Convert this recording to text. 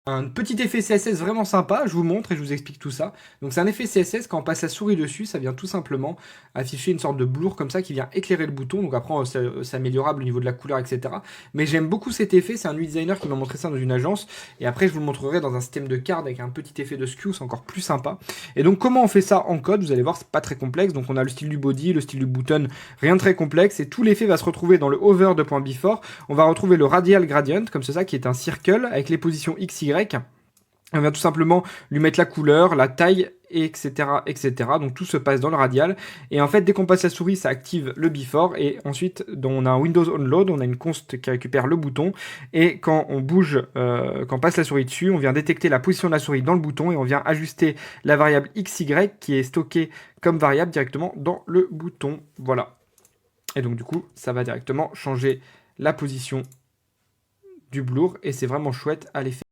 Un petit effet CSS vraiment sympa, je vous montre et je vous explique tout ça. Donc c'est un effet CSS, quand on passe la souris dessus, ça vient tout simplement afficher une sorte de blur comme ça qui vient éclairer le bouton. Donc après, c'est améliorable au niveau de la couleur, etc. Mais j'aime beaucoup cet effet, c'est un UI designer qui m'a montré ça dans une agence. Et après, je vous le montrerai dans un système de card avec un petit effet de skew, c'est encore plus sympa. Et donc comment on fait ça en code? Vous allez voir, c'est pas très complexe. Donc on a le style du body, le style du button, rien de très complexe. Et tout l'effet va se retrouver dans le hover de .before. On va retrouver le radial gradient, comme ça, qui est un circle avec les positions x, y. On va tout simplement lui mettre la couleur, la taille, etc., etc. Donc tout se passe dans le radial. Et en fait, dès qu'on passe la souris, ça active le before. Et ensuite, on a un Windows onload, on a une const qui récupère le bouton. Et quand on bouge, quand on passe la souris dessus, on vient détecter la position de la souris dans le bouton et on vient ajuster la variable xy qui est stockée comme variable directement dans le bouton. Voilà. Et donc du coup, ça va directement changer la position du blur et c'est vraiment chouette à l'effet.